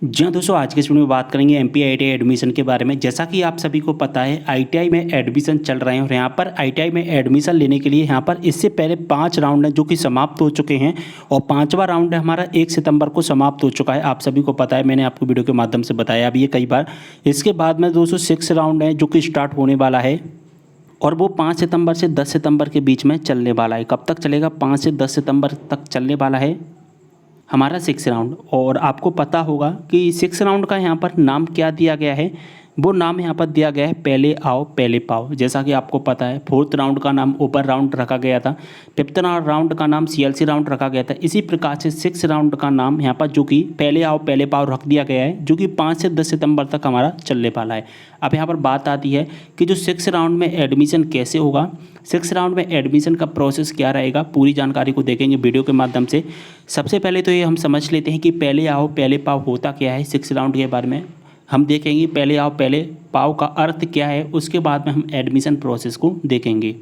जी हाँ दोस्तों, आज के इस वीडियो में बात करेंगे एमपी आईटीआई एडमिशन के बारे में। जैसा कि आप सभी को पता है, आईटीआई में एडमिशन चल रहे हैं और यहाँ पर आईटीआई में एडमिशन लेने के लिए यहाँ पर इससे पहले 5 राउंड हैं जो कि समाप्त हो चुके हैं और 5वां राउंड है हमारा 1 सितंबर को समाप्त हो चुका है। आप सभी को पता है, मैंने आपको वीडियो के माध्यम से बताया भी है कई बार। इसके बाद में दोस्तों 6 राउंड है जो कि स्टार्ट होने वाला है और वो 5 सितंबर से 10 सितंबर के बीच में चलने वाला है। कब तक चलेगा? 5 से 10 सितंबर तक चलने वाला है हमारा 6 राउंड। और आपको पता होगा कि 6 राउंड का यहाँ पर नाम क्या दिया गया है। वो नाम यहाँ पर दिया गया है पहले आओ पहले पाओ। जैसा कि आपको पता है, 4th राउंड का नाम ओपन राउंड रखा गया था, 5th राउंड का नाम सीएलसी राउंड रखा गया था। इसी प्रकार से 6 राउंड का नाम यहाँ पर जो कि पहले आओ पहले पाओ रख दिया गया है, जो कि 5 से 10 सितंबर तक हमारा चलने वाला है। अब यहाँ पर बात आती है कि जो 6 राउंड में एडमिशन कैसे होगा, 6 राउंड में एडमिशन का प्रोसेस क्या रहेगा, पूरी जानकारी को देखेंगे वीडियो के माध्यम से। सबसे पहले तो ये हम समझ लेते हैं कि पहले आओ पहले पाओ होता क्या है। 6 राउंड के बारे में हम देखेंगे, पहले आओ पहले पाओ का अर्थ क्या है, उसके बाद में हम एडमिशन प्रोसेस को देखेंगे।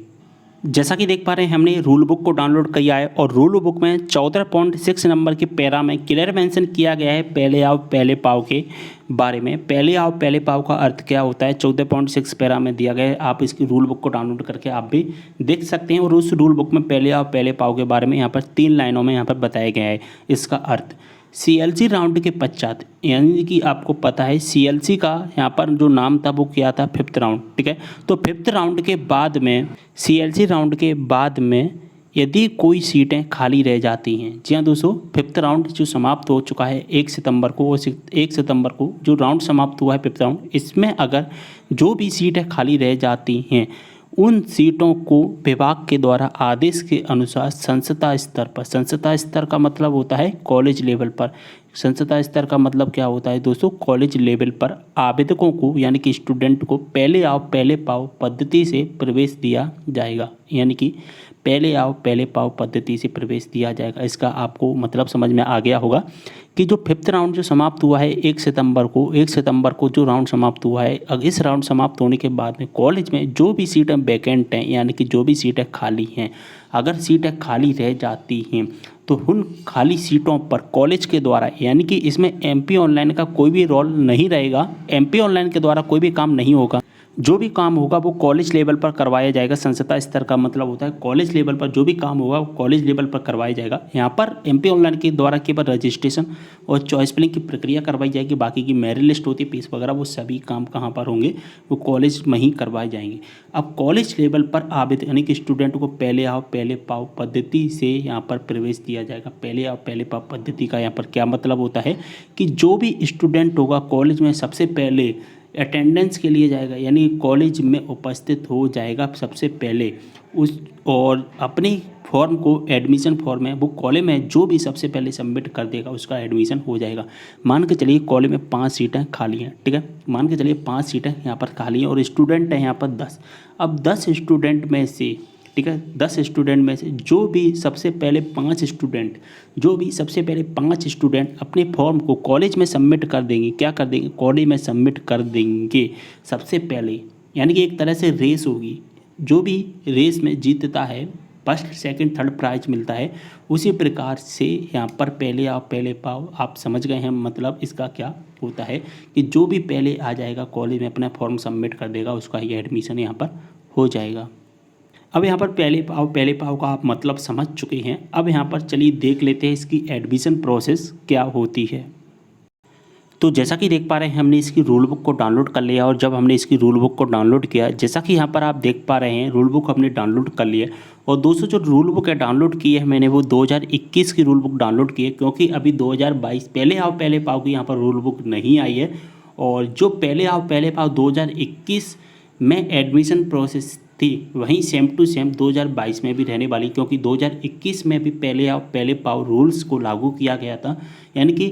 जैसा कि देख पा रहे हैं, हमने रूल बुक को डाउनलोड किया है और रूल बुक में 14.6 नंबर के पैरा में क्लियर मेंशन किया गया है पहले आओ पहले पाओ के बारे में। पहले आओ पहले पाओ का अर्थ क्या होता है 14.6 पैरा में दिया गया है। आप इसकी रूल बुक को डाउनलोड करके आप भी देख सकते हैं और उस रूल बुक में पहले आओ पहले पाओ के बारे में यहाँ पर 3 लाइनों में यहाँ पर बताया गया है इसका अर्थ। सीएलसी राउंड के पश्चात, यानी कि आपको पता है सीएलसी का यहाँ पर जो नाम था वो क्या था, 5th राउंड, ठीक है। तो 5th राउंड के बाद में, सीएलसी राउंड के बाद में यदि कोई सीटें खाली रह जाती हैं, जी हाँ दोस्तों, 5th राउंड जो समाप्त हो चुका है 1 सितंबर को, वो 1 सितंबर को जो राउंड समाप्त हुआ है 5th राउंड, इसमें अगर जो भी सीटें खाली रह जाती हैं उन सीटों को विभाग के द्वारा आदेश के अनुसार संस्थान स्तर पर, संस्थान स्तर का मतलब होता है कॉलेज लेवल पर, संस्थान स्तर का मतलब क्या होता है दोस्तों, कॉलेज लेवल पर आवेदकों को यानी कि स्टूडेंट को पहले आओ पहले पाओ पद्धति से प्रवेश दिया जाएगा। यानी कि पहले आओ पहले पाओ पद्धति से प्रवेश दिया जाएगा। इसका आपको मतलब समझ में आ गया होगा कि जो 5th राउंड जो समाप्त हुआ है 1 सितंबर को, 1 सितंबर को जो राउंड समाप्त हुआ है, अब इस राउंड समाप्त होने के बाद में कॉलेज में जो भी सीटें वैकेंट हैं, यानी कि जो भी सीटें खाली हैं, अगर सीटें खाली रह जाती हैं तो उन खाली सीटों पर कॉलेज के द्वारा, यानी कि इसमें एमपी ऑनलाइन का कोई भी रोल नहीं रहेगा, एमपी ऑनलाइन के द्वारा कोई भी काम नहीं होगा। जो भी काम होगा वो कॉलेज लेवल पर करवाया जाएगा। संस्थान स्तर का मतलब होता है कॉलेज लेवल पर जो भी काम होगा वो कॉलेज लेवल पर करवाया जाएगा। यहाँ पर एमपी ऑनलाइन के द्वारा केवल रजिस्ट्रेशन और चॉइस फिलिंग की प्रक्रिया करवाई जाएगी। बाकी की मेरिट लिस्ट होती है, फीस वगैरह, वो सभी काम कहाँ पर होंगे, वो कॉलेज में ही करवाए जाएंगे। अब कॉलेज लेवल पर आवेदन, यानी कि स्टूडेंट को पहले आओ पहले पाओ पद्धति से यहाँ पर प्रवेश दिया जाएगा। पहले आओ पहले पाओ पद्धति का यहाँ पर क्या मतलब होता है कि जो भी स्टूडेंट होगा कॉलेज में सबसे पहले अटेंडेंस के लिए जाएगा, यानी कॉलेज में उपस्थित हो जाएगा सबसे पहले उस, और अपनी फॉर्म को, एडमिशन फॉर्म है वो कॉलेज में जो भी सबसे पहले सबमिट कर देगा उसका एडमिशन हो जाएगा। मान के चलिए कॉलेज में 5 सीटें खाली हैं, ठीक है, मान के चलिए 5 सीटें यहाँ पर खाली हैं और स्टूडेंट है यहाँ पर 10। अब 10 स्टूडेंट में से, ठीक है, 10 स्टूडेंट में से जो भी सबसे पहले 5 स्टूडेंट अपने फॉर्म को कॉलेज में सबमिट कर देंगे, क्या कर देंगे, कॉलेज में सबमिट कर देंगे सबसे पहले। यानी कि एक तरह से रेस होगी, जो भी रेस में जीतता है फर्स्ट सेकंड थर्ड प्राइज मिलता है। उसी प्रकार से यहाँ पर पहले आओ पहले पाओ, आप समझ गए हैं मतलब इसका क्या होता है कि जो भी पहले आ जाएगा कॉलेज में अपना फॉर्म सबमिट कर देगा उसका ये एडमिशन यहाँ पर हो जाएगा। अब यहाँ पर पहले पाओ का आप मतलब समझ चुके हैं। अब यहाँ पर चलिए देख लेते हैं इसकी एडमिशन प्रोसेस क्या होती है। तो जैसा कि देख पा रहे हैं, हमने इसकी रूल बुक को डाउनलोड कर लिया और जब हमने इसकी रूल बुक को डाउनलोड किया, जैसा कि यहाँ पर आप देख पा रहे हैं, रूल बुक हमने डाउनलोड कर लिया। और दोस्तों जो रूल बुक है डाउनलोड की है मैंने, वो 2021 की रूल बुक डाउनलोड की है, क्योंकि अभी 2022 पहले आओ पहले पाओ की यहाँ पर रूल बुक नहीं आई है। और जो पहले आओ पहले पाओ 2021 में एडमिशन प्रोसेस थी, वहीं सेम टू सेम 2022 में भी रहने वाली, क्योंकि 2021 में भी पहले आओ पहले पाओ रूल्स को लागू किया गया था। यानी कि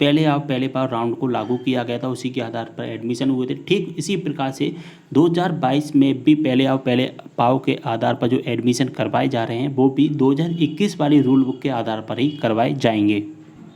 पहले आओ पहले पाओ राउंड को लागू किया गया था, उसी के आधार पर एडमिशन हुए थे। ठीक इसी प्रकार से 2022 में भी पहले आओ पहले पाओ के आधार पर जो एडमिशन करवाए जा रहे हैं वो भी 2021 वाली रूल बुक के आधार पर ही करवाए जाएंगे।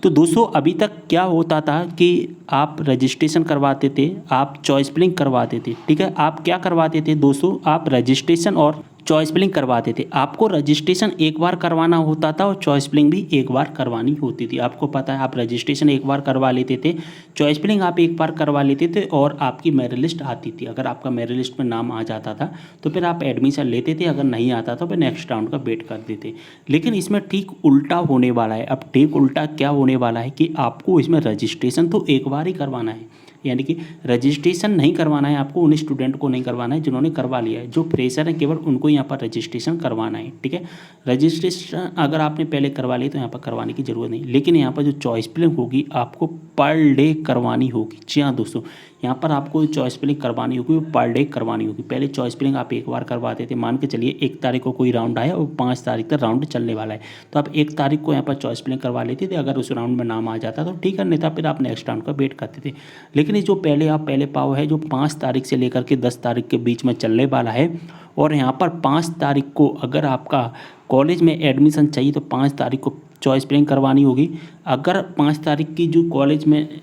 तो दोस्तों अभी तक क्या होता था कि आप रजिस्ट्रेशन करवाते थे, आप चॉइस फिलिंग करवाते थे, ठीक है, आप क्या करवाते थे दोस्तों, आप रजिस्ट्रेशन और चॉइस फिलिंग करवाते थे। आपको रजिस्ट्रेशन एक बार करवाना होता था और चॉइस फिलिंग भी एक बार करवानी होती थी। आपको पता है, आप रजिस्ट्रेशन एक बार करवा लेते थे, चॉइस फिलिंग आप एक बार करवा लेते थे और आपकी मेरिट लिस्ट आती थी। अगर आपका मेरिट लिस्ट में नाम आ जाता था तो फिर आप एडमिशन लेते थे, अगर नहीं आता तो फिर नेक्स्ट राउंड का वेट करते थे। लेकिन इसमें ठीक उल्टा होने वाला है। अब ठीक उल्टा क्या होने वाला है कि आपको इसमें रजिस्ट्रेशन तो एक बार ही करवाना है, यानी कि रजिस्ट्रेशन नहीं करवाना है आपको, उन स्टूडेंट को नहीं करवाना है जिन्होंने करवा लिया है। जो फ्रेशर है केवल उनको यहाँ पर रजिस्ट्रेशन करवाना है, ठीक है। रजिस्ट्रेशन अगर आपने पहले करवा ली तो यहाँ पर करवाने की ज़रूरत नहीं, लेकिन यहाँ पर जो चॉइस फिलिंग होगी आपको पर डे करवानी होगी। जी हाँ दोस्तों, यहाँ पर आपको चॉइस फिलिंग करवानी होगी, वो पर डे करवानी होगी। पहले चॉइस फिलिंग आप एक बार करवाते थे, मान के चलिए 1 तारीख को कोई राउंड आया और 5 तारीख तक राउंड चलने वाला है, तो आप 1 तारीख को यहाँ पर चॉइस फिलिंग करवा लेते थे। अगर उस राउंड में नाम आ जाता तो ठीक है, नहीं था फिर आप नेक्स्ट राउंड का वेट करते थे। लेकिन ये जो पहले पाव है, जो 5 तारीख से लेकर के 10 तारीख के बीच में चलने वाला है, और यहाँ पर 5 तारीख को अगर आपका कॉलेज में एडमिशन चाहिए तो 5 तारीख को चॉइस फिलिंग करवानी होगी। अगर 5 तारीख की जो कॉलेज में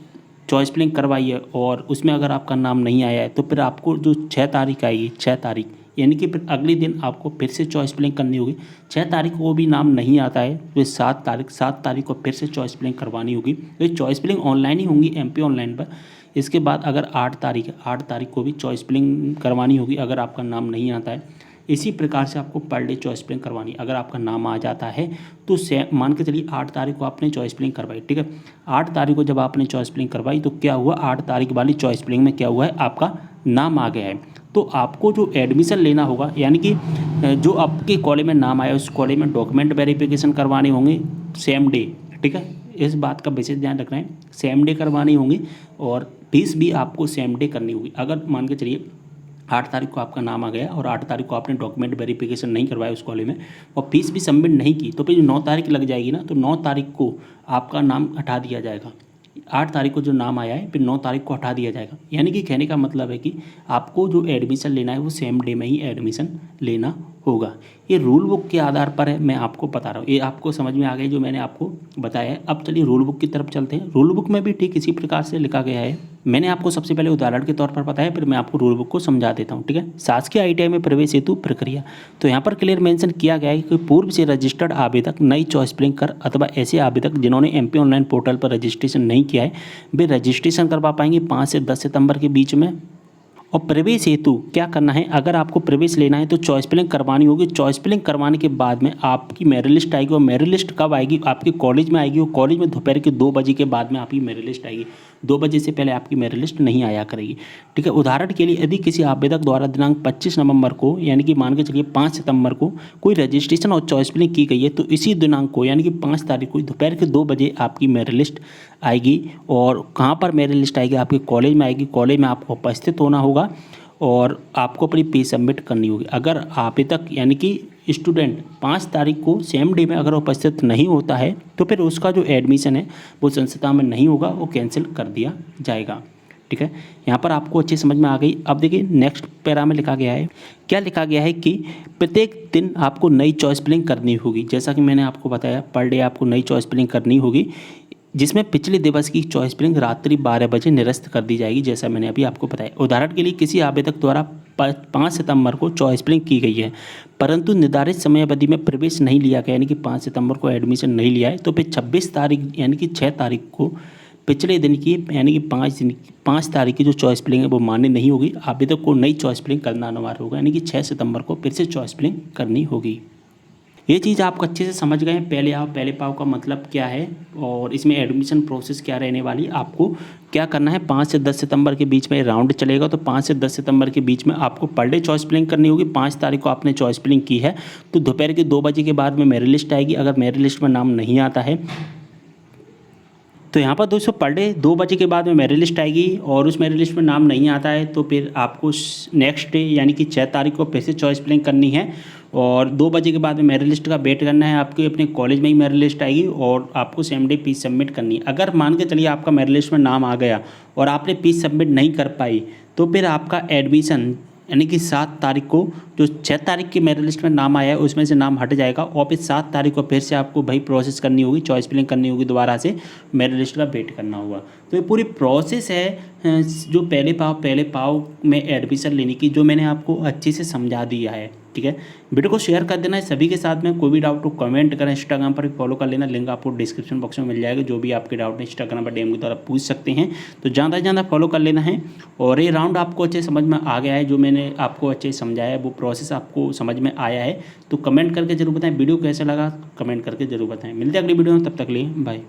चॉइस फिलिंग करवाई है और उसमें अगर आपका नाम नहीं आया है तो फिर आपको जो 6 तारीख आएगी, 6 तारीख यानी कि फिर अगले दिन आपको फिर से चॉइस फिलिंग करनी होगी। 6 तारीख को भी नाम नहीं आता है तो 7 तारीख को फिर से चॉइस फिलिंग करवानी होगी। तो ये चॉइस फिलिंग ऑनलाइन ही होंगी, MP ऑनलाइन पर। इसके बाद अगर 8 तारीख है, 8 तारीख को भी चॉइस फिलिंग करवानी होगी अगर आपका नाम नहीं आता है। इसी प्रकार से आपको पर डे चॉइस फिलिंग करवानी। अगर आपका नाम आ जाता है तो मान के चलिए 8 तारीख को आपने चॉइस फिलिंग करवाई, ठीक है। 8 तारीख को जब आपने चॉइस फिलिंग करवाई तो क्या हुआ, 8 तारीख वाली चॉइस फिलिंग में क्या हुआ है, आपका नाम आ गया है। तो आपको जो एडमिशन लेना होगा, यानी कि जो आपके कॉलेज में नाम आया उस कॉलेज में डॉक्यूमेंट वेरिफिकेशन करवाने होंगे सेम डे, ठीक है। इस बात का विशेष ध्यान रखना है, सेम डे करवानी होंगी और फीस भी आपको सेम डे करनी होगी। अगर मान के चलिए 8 तारीख को आपका नाम आ गया और 8 तारीख को आपने डॉक्यूमेंट वेरिफिकेशन नहीं करवाया उस कॉलेज में और फीस भी सबमिट नहीं की, तो फिर 9 तारीख लग जाएगी ना, तो 9 तारीख को आपका नाम हटा दिया जाएगा। 8 तारीख को जो नाम आया है फिर 9 तारीख को हटा दिया जाएगा। यानी कि कहने का मतलब है कि आपको जो एडमिशन लेना है वो सेम डे में ही एडमिशन लेना होगा। ये रूल बुक के आधार पर है, मैं आपको बता रहा हूँ। ये आपको समझ में आ गई जो मैंने आपको बताया है। अब चलिए रूल बुक की तरफ चलते हैं। रूल बुक में भी ठीक इसी प्रकार से लिखा गया है। मैंने आपको सबसे पहले उदाहरण के तौर पर बताया, फिर मैं आपको रूल बुक को समझा देता हूँ, ठीक है। शासकीय ITI में प्रवेश हेतु प्रक्रिया, तो यहाँ पर क्लियर मेंशन किया गया है कि पूर्व से रजिस्टर्ड आवेदक नई चॉइस फिलिंग कर अथवा ऐसे आवेदक जिन्होंने MP ऑनलाइन पोर्टल पर रजिस्ट्रेशन नहीं किया है वे रजिस्ट्रेशन करवा पाएंगे 5 से 10 सितंबर के बीच में। और प्रवेश हेतु क्या करना है, अगर आपको प्रवेश लेना है तो चॉइस फिलिंग करवानी होगी। चॉइस फिलिंग करवाने के बाद में आपकी मेरिट लिस्ट आएगी और मेरिट लिस्ट कब आएगी, आपके कॉलेज में आएगी और कॉलेज में दोपहर के 2 बजे के बाद में आपकी मेरिट लिस्ट आएगी। 2 बजे से पहले आपकी मेरिट लिस्ट नहीं आया करेगी, ठीक है। उदाहरण के लिए यदि किसी आवेदक द्वारा दिनांक 25 नवंबर को, यानी कि मान के चलिए 5 सितंबर को कोई रजिस्ट्रेशन और चॉइस फिलिंग की गई है तो इसी दिनांक को यानी कि 5 तारीख को दोपहर के 2 बजे आपकी मेरिट लिस्ट आएगी। और कहाँ पर मेरिट लिस्ट आएगी, आपके कॉलेज में आएगी। कॉलेज में आपको उपस्थित होना होगा और आपको अपनी फीस सबमिट करनी होगी। अगर आवेदक यानी कि स्टूडेंट 5 तारीख को सेम डे में अगर उपस्थित नहीं होता है तो फिर उसका जो एडमिशन है वो संस्था में नहीं होगा, वो कैंसिल कर दिया जाएगा, ठीक है। यहाँ पर आपको अच्छी समझ में आ गई। अब देखिए नेक्स्ट पैरा में लिखा गया है, क्या लिखा गया है कि प्रत्येक दिन आपको नई चॉइस फिलिंग करनी होगी। जैसा कि मैंने आपको बताया, पर डे आपको नई चॉइस फिलिंग करनी होगी, जिसमें पिछले दिवस की चॉइस फिलिंग रात्रि 12 बजे निरस्त कर दी जाएगी, जैसा मैंने अभी आपको बताया। उदाहरण के लिए किसी आवेदक द्वारा 5 सितंबर को चॉइस फिलिंग की गई है परंतु निर्धारित समय अवधि में प्रवेश नहीं लिया गया, यानी कि 5 सितंबर को एडमिशन नहीं लिया है, तो फिर 26 तारीख यानी कि 6 तारीख को पिछले दिन की यानी कि 5 तारीख की जो चॉइस फिलिंग है वो मान्य नहीं होगी। आवेदक को नई चॉइस फिलिंग करना अनिवार्य होगा, यानी कि 6 सितंबर को फिर से चॉइस फिलिंग करनी होगी। ये चीज़ आप अच्छे से समझ गए हैं। पहले आओ पहले पाओ का मतलब क्या है और इसमें एडमिशन प्रोसेस क्या रहने वाली। आपको क्या करना है, 5 से 10 सितंबर के बीच में राउंड चलेगा, तो 5 से 10 सितंबर के बीच में आपको पर डे चॉइस फिलिंग करनी होगी। 5 तारीख को आपने चॉइस फिलिंग की है तो दोपहर के 2 बजे के बाद में मेरिट लिस्ट आएगी। अगर मेरिट लिस्ट में नाम नहीं आता है तो यहाँ पर दोस्तों पर डे 2 बजे के बाद में मेरिट लिस्ट आएगी और उस मेरिट लिस्ट में नाम नहीं आता है तो फिर आपको नेक्स्ट डे यानी कि 6 तारीख को फिर से चॉइस फिलिंग करनी है और 2 बजे के बाद में मेरिट लिस्ट का वेट करना है। आपके अपने कॉलेज में ही मेरिट लिस्ट आएगी और आपको सेम डे फीस सबमिट करनी है। अगर मान के चलिए आपका मेरिट लिस्ट में नाम आ गया और आपने फीस सबमिट नहीं कर पाई तो फिर आपका एडमिशन यानी कि 7 तारीख को जो 6 तारीख की मेरिट लिस्ट में नाम आया है उसमें से नाम हट जाएगा और फिर 7 तारीख को फिर से आपको वही प्रोसेस करनी होगी, चॉइस फिलिंग करनी होगी, दोबारा से मेरिट लिस्ट का वेट करना होगा। तो ये पूरी प्रोसेस है जो पहले पाव में एडमिशन लेने की, जो मैंने आपको अच्छे से समझा दिया है। ठीक है, वीडियो को शेयर कर देना है सभी के साथ में। कोई भी डाउट हो कमेंट करें, इंस्टाग्राम पर भी फॉलो कर लेना, लिंक आपको डिस्क्रिप्शन बॉक्स में मिल जाएगा। जो भी आपके डाउट है इंस्टाग्राम पर डीएम के द्वारा पूछ सकते हैं, तो ज़्यादा से ज़्यादा फॉलो कर लेना है। और ये राउंड आपको अच्छे समझ में आ गया है, जो मैंने आपको अच्छे समझाया है वो प्रोसेस आपको समझ में आया है, तो कमेंट करके जरूर बताएं। वीडियो कैसे लगा कमेंट करके जरूर बताएं। मिलते हैं अगली वीडियो में, तब तक लिए बाय।